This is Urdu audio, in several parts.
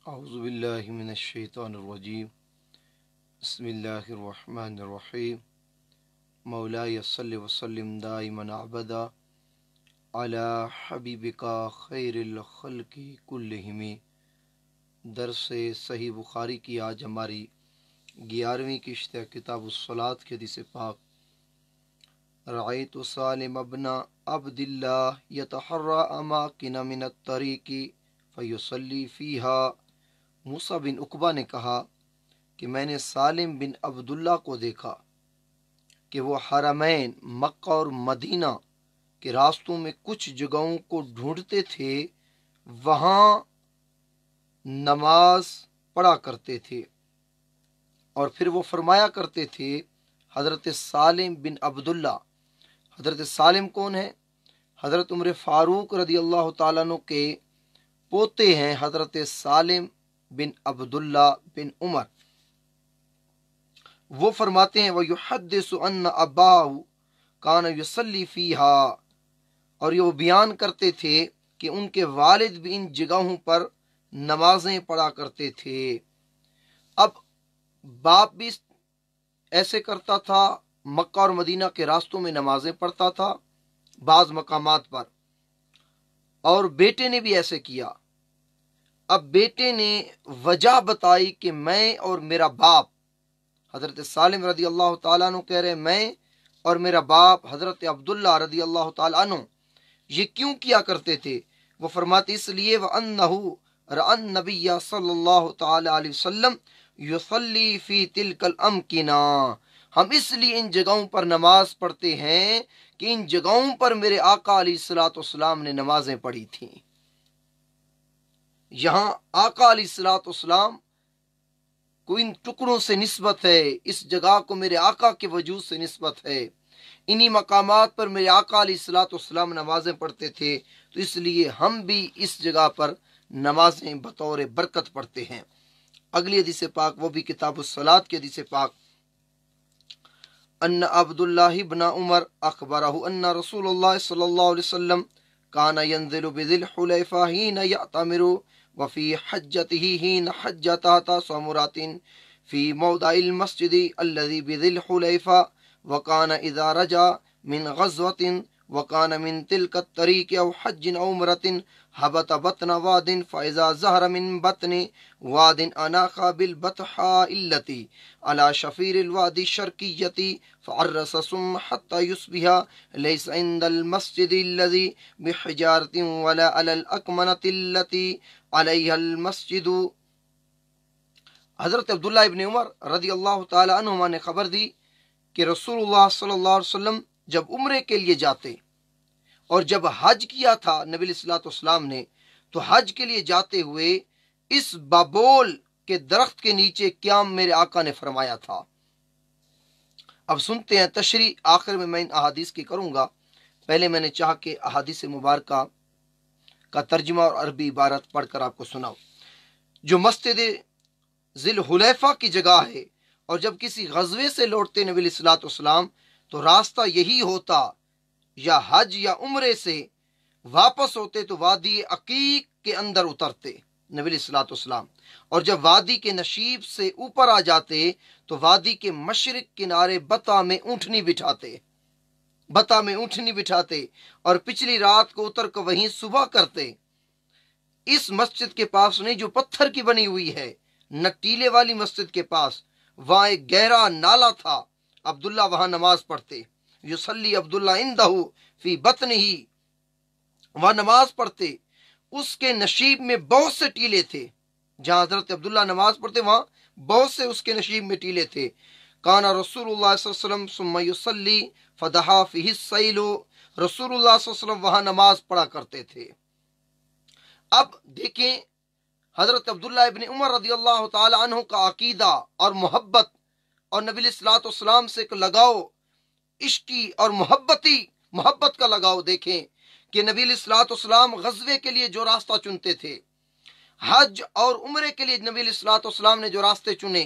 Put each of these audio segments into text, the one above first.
اعوذ باللہ من الشیطان الرجیم بسم اللہ الرحمن الرحیم مولاي صلی وسلم دائما ابدا علی حبیبک خیر الخلق کلہم۔ درس صحیح بخاری کی آج ہماری 11ویں قسط ہے کتاب الصلاۃ کے حدیث پاک۔ رأیت سالم ابن عبد اللہ یتحری اماکن من الطریق فیصلی فیہا۔ موسیٰ بن عقبہ نے کہا کہ میں نے سالم بن عبداللہ کو دیکھا کہ وہ حرمین مکہ اور مدینہ کے راستوں میں کچھ جگہوں کو ڈھونڈتے تھے، وہاں نماز پڑھا کرتے تھے، اور پھر وہ فرمایا کرتے تھے حضرت سالم بن عبداللہ۔ حضرت سالم کون ہے؟ حضرت عمر فاروق رضی اللہ تعالیٰ عنہ کے پوتے ہیں حضرت سالم بن عبداللہ بن عمر۔ وہ فرماتے ہیں وَيُحَدِّثُ أَنَّ أَبَاهُ كَانَ يُصَلِّي فِيهَا، اور یہ وہ بیان کرتے تھے کہ ان کے والد بھی ان جگہوں پر نمازیں پڑھا کرتے تھے۔ اب باپ بھی ایسے کرتا تھا، مکہ اور مدینہ کے راستوں میں نمازیں پڑھتا تھا بعض مقامات پر، اور بیٹے نے بھی ایسے کیا۔ اب بیٹے نے وجہ بتائی کہ میں اور میرا باپ، حضرت سالم رضی اللہ تعالیٰ عنہ کہہ رہے میں اور میرا باپ حضرت عبداللہ رضی اللہ تعالیٰ عنہ یہ کیوں کیا کرتے تھے؟ وہ فرماتے اس لیے وَأَنَّهُ رَأَى النَّبِيَّ صلی اللہ تعالیٰ علیہ وسلم يُصَلِّي فِي تِلْكَ الْأَمْكِنَةِ، ہم اس لیے ان جگہوں پر نماز پڑھتے ہیں کہ ان جگہوں پر میرے آقا علیہ السلام نے نمازیں پڑھی تھیں۔ یہاں آقا علیہ السلام کو ان ٹکڑوں سے نسبت ہے، اس جگہ کو میرے آقا کے وجود سے نسبت ہے، انہی مقامات پر میرے آقا علیہ السلام نمازیں پڑھتے تھے، تو اس لیے ہم بھی اس جگہ پر نمازیں بطور برکت پڑھتے ہیں۔ اگلی حدیث پاک وہ بھی کتاب الصلاۃ کی حدیث پاک۔ ان عبداللہ ابن عمر اخبرہ ان رسول اللہ صلی اللہ علیہ وسلم کان ینزل بذی الحلیفہ حین یعتمر وفی حجته حین حج تحت سمرات فی موضع المسجد الذی بذی الحلیفہ وکان اذا رجع من غزوة وکان من تلک الطریق او حج او عمرۃ حبط بطن واد فاذا ظهر من بطن واد اناخ بالبطحاء التي على شفير الوادي الشرقية فعرس ثم حتى يصبح ليس عند المسجد الذي بحجارة ولا على الأكمنة التي عليها المسجد۔ حضرت عبداللہ ابن عمر رضی اللہ تعالی عنہما نے خبر دی کہ رسول اللہ صلی اللہ علیہ وسلم جب عمرے کے لیے جاتے اور جب حج کیا تھا نبی علیہ الصلوۃ والسلام نے، تو حج کے لیے جاتے ہوئے اس بابول کے درخت کے نیچے قیام میرے آقا نے فرمایا تھا۔ اب سنتے ہیں تشریح، آخر میں ان احادیث کی کروں گا، پہلے میں نے چاہا کہ احادیث مبارکہ کا ترجمہ اور عربی عبارت پڑھ کر آپ کو سناؤ۔ جو مسجد ذی الحلیفہ کی جگہ ہے، اور جب کسی غزوے سے لوٹتے نبی علیہ الصلوۃ والسلام تو راستہ یہی ہوتا، یا حج یا عمرے سے واپس ہوتے تو وادی عقیق کے اندر اترتے نبی علیہ الصلوۃ والسلام، اور جب وادی کے نشیب سے اوپر آ جاتے تو وادی کے مشرق کنارے بطا میں اونٹنی بٹھاتے اور پچھلی رات کو اتر کر وہیں صبح کرتے۔ اس مسجد کے پاس نہیں جو پتھر کی بنی ہوئی ہے، نہ ٹیلے والی مسجد کے پاس، وہاں ایک گہرا نالا تھا، عبداللہ وہاں نماز پڑھتے، یصلی عبداللہ عندہ فی بطنہ، وہاں نماز پڑھتے، اس کے نشیب میں بہت سے ٹیلے تھے، جہاں حضرت عبداللہ نماز پڑھتے وہاں بہت سے اس کے نشیب میں ٹیلے تھے۔ کانا رسول اللہ صلی اللہ علیہ وسلم ثم یصلی فدحا فیہ السیل، رسول اللہ صلی اللہ علیہ وسلم وہاں نماز پڑھا کرتے تھے۔ اب دیکھیں حضرت عبداللہ ابن عمر رضی اللہ تعالی عنہ کا عقیدہ اور محبت اور نبی علیہ الصلوۃ والسلام سے لگاؤ، عشقی اور محبت کا لگاؤ دیکھیں کہ نبی علیہ الصلوۃ والسلام غزوے کے لیے جو راستہ چنتے تھے، حج اور عمرے کے لیے نبی علیہ الصلوۃ والسلام نے جو راستے چنے،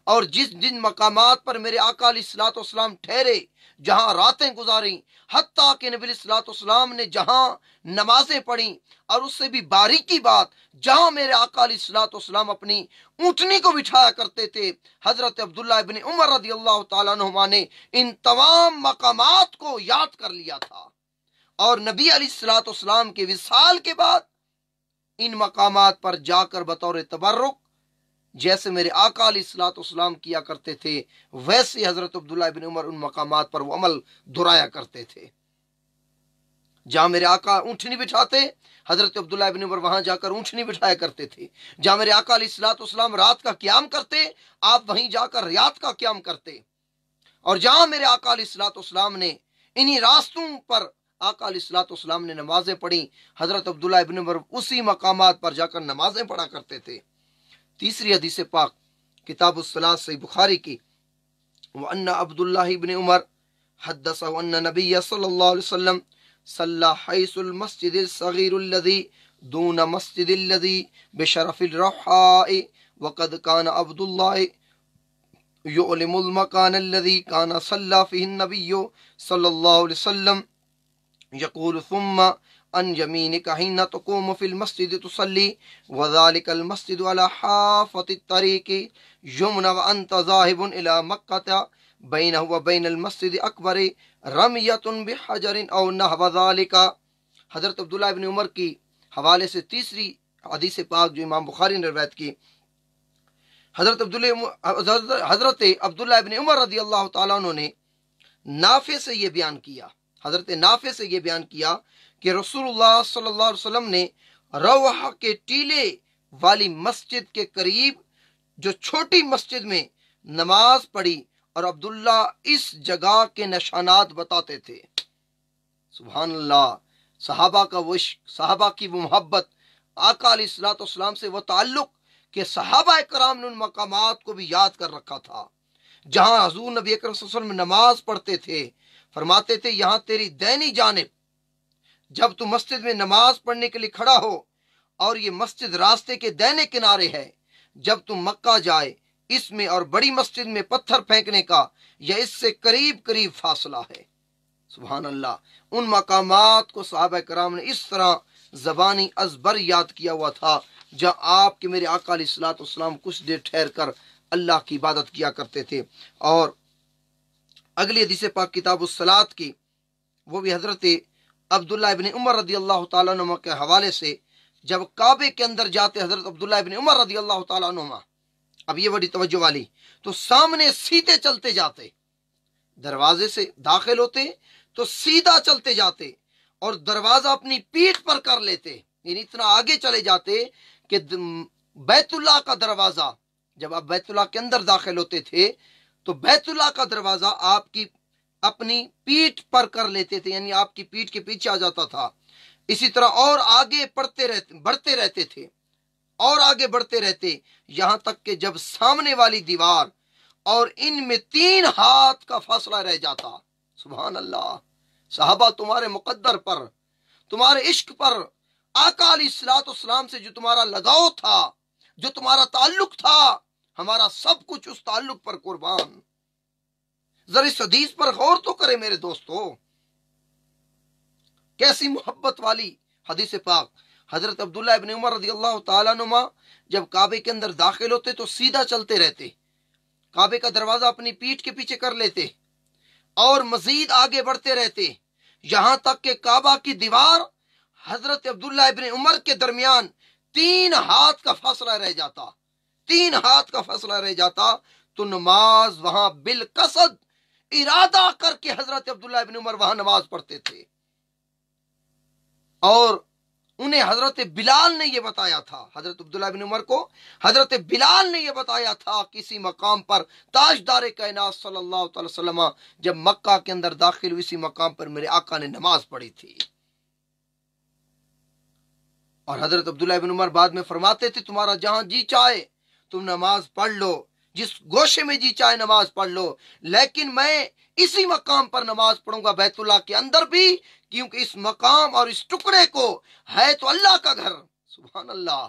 اور جن مقامات پر میرے آقا علیہ الصلوۃ والسلام ٹھہرے، جہاں راتیں گزاریں، حتیٰ کہ نبی علیہ الصلوۃ والسلام نے جہاں نمازیں پڑھیں، اور اس سے بھی باریکی بات، جہاں میرے آقا علیہ الصلوۃ والسلام اپنی اونٹنی کو بٹھایا کرتے تھے، حضرت عبداللہ ابن عمر رضی اللہ تعالیٰ عنہما نے ان تمام مقامات کو یاد کر لیا تھا، اور نبی علیہ الصلوۃ والسلام کے وصال کے بعد ان مقامات پر جا کر بطور تبرک جیسے میرے آقا علیہ الصلوۃ والسلام کیا کرتے تھے، ویسے حضرت عبداللہ ابن عمر ان مقامات پر وہ عمل دہرایا کرتے تھے۔ جہاں میرے آقا اونٹنی بٹھاتے، حضرت عبداللہ ابن عمر وہاں جا کر اونٹنی بٹھایا کرتے تھے۔ جہاں میرے آقا علیہ الصلوۃ والسلام رات کا قیام کرتے، آپ وہیں جا کر رات کا قیام کرتے، اور جہاں میرے آقا علیہ الصلوۃ والسلام نے انہی راستوں پر آقا علیہ الصلوۃ والسلام نے نمازیں پڑھی، حضرت عبداللہ ابن عمر اسی مقامات پر جا کر نمازیں پڑھا کرتے تھے۔ تیسری حدیث پاک کتاب الصلاۃ صحیح بخاری کی، وَأَنَّ عبد الله بن عمر حدثه أن النبي صلى الله عليه وسلم صلى حيث المسجد الصغير الذي دون مسجد الذي بشرف الرحاء، وقد كان عبد الله يعلم المكان الذي كان صلى فيه النبي صلى الله عليه وسلم، يقول ثم عن يمينك حين تقوم في المسجد تصلي، وذلك المسجد على حافة الطريق يمنى وأنت ذاهب إلى مكة، بينه وبين المسجد أكبر رمية بحجر أو نحو ذلك۔ حضرت عبداللہ ابن عمر کی حوالے سے تیسری حدیث پاک جو امام بخاری نے روایت کی، حضرت عبداللہ ابن عمر رضی اللہ تعالیٰ عنہ نے نافع سے یہ بیان کیا، حضرت نافع سے یہ بیان کیا کہ رسول اللہ صلی اللہ علیہ وسلم نے روحہ کے ٹیلے والی مسجد کے قریب جو چھوٹی مسجد میں نماز پڑھی، اور عبداللہ اس جگہ کے نشانات بتاتے تھے۔ سبحان اللہ، صحابہ کا وہ عشق، صحابہ کی وہ محبت، آقا علیہ الصلوۃ والسلام سے وہ تعلق کہ صحابہ کرام نے ان مقامات کو بھی یاد کر رکھا تھا۔ جہاں حضور نبی اکرم صلی اللہ علیہ وسلم نماز پڑھتے تھے، فرماتے تھے یہاں تیری دینی جانب جب تو مسجد میں نماز پڑھنے کے لیے کھڑا ہو، اور یہ مسجد راستے کے دائنے کنارے ہے، جب تم مکہ جائے اس میں اور بڑی مسجد میں پتھر پھینکنے کا یا اس سے قریب قریب فاصلہ ہے۔ سبحان اللہ، ان مقامات کو صحابہ کرام نے اس طرح زبانی ازبر یاد کیا ہوا تھا، جہاں آپ کے میرے آقا علیہ الصلوۃ والسلام کچھ دیر ٹھہر کر اللہ کی عبادت کیا کرتے تھے۔ اور اگلی حدیث پاک کتاب الصلاۃ کی، وہ بھی حضرت عبداللہ ابن عمر رضی اللہ تعالیٰ عنہ کے حوالے سے، جب کعبے کے اندر جاتے حضرت عبداللہ ابن عمر رضی اللہ تعالیٰ عنہ، اب یہ بڑی توجہ والی، تو سامنے سیدھے چلتے جاتے، دروازے سے داخل ہوتے تو سیدھا چلتے جاتے، اور دروازہ اپنی پیٹھ پر کر لیتے، یعنی اتنا آگے چلے جاتے کہ بیت اللہ کا دروازہ، جب آپ بیت اللہ کے اندر داخل ہوتے تھے تو بیت اللہ کا دروازہ آپ کی اپنی پیٹھ پر کر لیتے تھے، یعنی آپ کی پیٹھ کے پیچھے آ جاتا تھا۔ اسی طرح اور آگے بڑھتے رہتے تھے، اور آگے بڑھتے رہتے، یہاں تک کہ جب سامنے والی دیوار اور ان میں 3 ہاتھ کا فاصلہ رہ جاتا۔ سبحان اللہ، صحابہ تمہارے مقدر پر، تمہارے عشق پر، آقا علیہ الصلوۃ والسلام سے جو تمہارا لگاؤ تھا، جو تمہارا تعلق تھا، ہمارا سب کچھ اس تعلق پر قربان۔ ذرا اس حدیث پر غور تو کرے میرے دوستو، کیسی محبت والی حدیث پاک۔ حضرت عبداللہ ابن عمر رضی اللہ تعالیٰ عنہ جب کعبے کے اندر داخل ہوتے تو سیدھا چلتے رہتے، کعبے کا دروازہ اپنی پیٹھ کے پیچھے کر لیتے، اور مزید آگے بڑھتے رہتے، یہاں تک کہ کعبہ کی دیوار حضرت عبداللہ ابن عمر کے درمیان 3 ہاتھ کا فاصلہ رہ جاتا، 3 ہاتھ کا فاصلہ رہ جاتا، تو نماز وہاں بالقصد ارادہ کر کے حضرت عبداللہ ابن عمر وہاں نماز پڑھتے تھے۔ اور انہیں حضرت بلال نے یہ بتایا تھا، حضرت عبداللہ ابن عمر کو حضرت بلال نے یہ بتایا تھا، کسی مقام پر تاجدار کائنات صلی اللہ علیہ وسلم جب مکہ کے اندر داخل ہوئی، اسی مقام پر میرے آقا نے نماز پڑھی تھی۔ اور حضرت عبداللہ ابن عمر بعد میں فرماتے تھے تمہارا جہاں جی چاہے تم نماز پڑھ لو، جس گوشے میں جی چاہے نماز پڑھ لو، لیکن میں اسی مقام پر نماز پڑھوں گا بیت اللہ کے اندر بھی، کیونکہ اس مقام اور اس ٹکڑے کو ہے تو اللہ کا گھر۔ سبحان اللہ،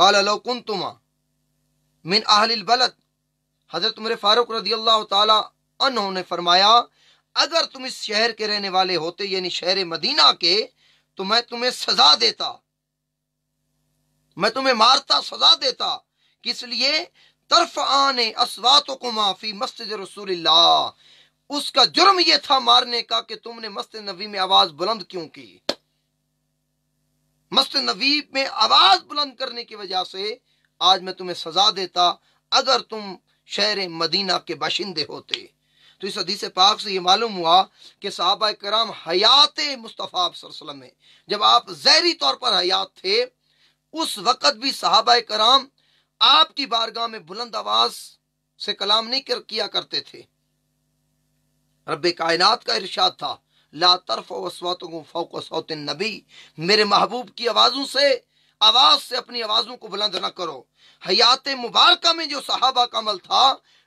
قال لو کنتما من اہل البلد، حضرت عمر فاروق رضی اللہ تعالی عنہ نے فرمایا اگر تم اس شہر کے رہنے والے ہوتے یعنی شہر مدینہ کے تو میں تمہیں سزا دیتا، میں تمہیں مارتا، سزا دیتا۔ کس لیے؟ ترفعان اصواتکما فی مسجد رسول اللہ، اس کا جرم یہ تھا مارنے کا کہ تم نے مسجد نبی میں آواز بلند کیوں کی۔ مسجد نبی میں آواز بلند کرنے کی وجہ سے آج میں تمہیں سزا دیتا اگر تم شہر مدینہ کے باشندے ہوتے۔ تو اس حدیث پاک سے یہ معلوم ہوا کہ صحابہ کرام حیات مصطفیٰ صلی اللہ علیہ وسلم میں جب آپ ظاہری طور پر حیات تھے اس وقت بھی صحابہ کرام آپ کی بارگاہ میں بلند آواز سے کلام نہیں کیا کرتے تھے۔ رب کائنات کا ارشاد تھا لا ترفعوا اصواتکم فوق صوت النبی، میرے محبوب کی آواز سے اپنی آوازوں کو بلند نہ کرو۔ حیات مبارکہ میں جو صحابہ کا عمل تھا،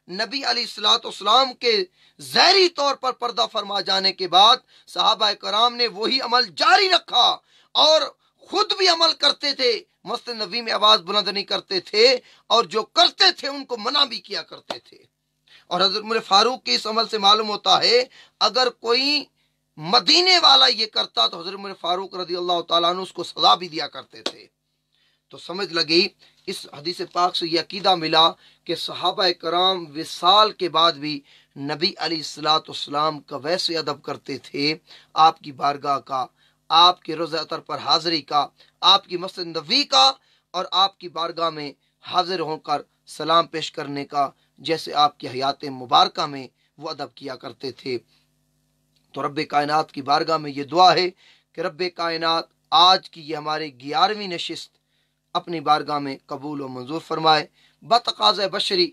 نبی علیہ الصلوۃ والسلام کے ظاہری طور پر پردہ فرما جانے کے بعد صحابہ کرام نے وہی عمل جاری رکھا اور خود بھی عمل کرتے تھے، مسجد نبی میں آواز بلند نہیں کرتے تھے اور جو کرتے تھے ان کو منع بھی کیا کرتے تھے۔ اور حضرت عمر فاروق کے اس عمل سے معلوم ہوتا ہے اگر کوئی مدینے والا یہ کرتا تو حضرت عمر فاروق رضی اللہ تعالیٰ عنہ اس کو سزا بھی دیا کرتے تھے۔ تو سمجھ لگی اس حدیث پاک سے یہ عقیدہ ملا کہ صحابہ کرام وصال کے بعد بھی نبی علیہ الصلوۃ والسلام کا ویسے ادب کرتے تھے، آپ کی بارگاہ کا، آپ کے روضہ اطہر پر حاضری کا، آپ کی مسجد نبوی کا اور آپ کی بارگاہ میں حاضر ہو کر سلام پیش کرنے کا، جیسے آپ کی حیات مبارکہ میں وہ ادب کیا کرتے تھے۔ تو رب کائنات کی بارگاہ میں یہ دعا ہے کہ رب کائنات آج کی یہ ہماری 11ویں نشست اپنی بارگاہ میں قبول و منظور فرمائے۔ بتقاضۂ بشری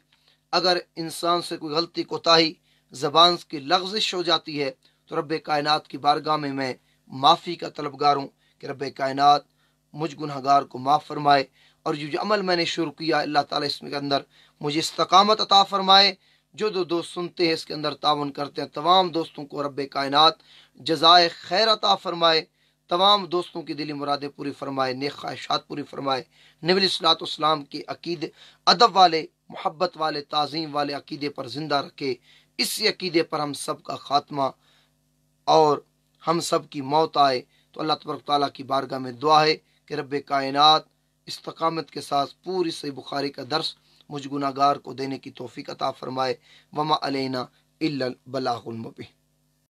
اگر انسان سے کوئی غلطی کوتاہی زبان کی لغزش ہو جاتی ہے تو رب کائنات کی بارگاہ میں میں معافی کا طلبگار ہوں کہ رب کائنات مجھ گنہگار کو معاف فرمائے، اور جو عمل میں نے شروع کیا اللہ تعالیٰ اس کے اندر مجھے استقامت عطا فرمائے۔ جو دو دوست سنتے ہیں اس کے اندر تعاون کرتے ہیں تمام دوستوں کو رب کائنات جزائے خیر عطا فرمائے، تمام دوستوں کی دلی مرادیں پوری فرمائے، نیک خواہشات پوری فرمائے، نبی علیہ الصلوۃ والسلام کے عقیدے ادب والے، محبت والے، تعظیم والے عقیدے پر زندہ رکھے۔ اسی عقیدے پر ہم سب کا خاتمہ اور ہم سب کی موت آئے۔ تو اللہ تبارک تعالیٰ کی بارگاہ میں دعا ہے کہ رب کائنات استقامت کے ساتھ پوری صحیح بخاری کا درس مجھ گناہگار کو دینے کی توفیق عطا فرمائے۔ وما علینا الا البلاغ المبین۔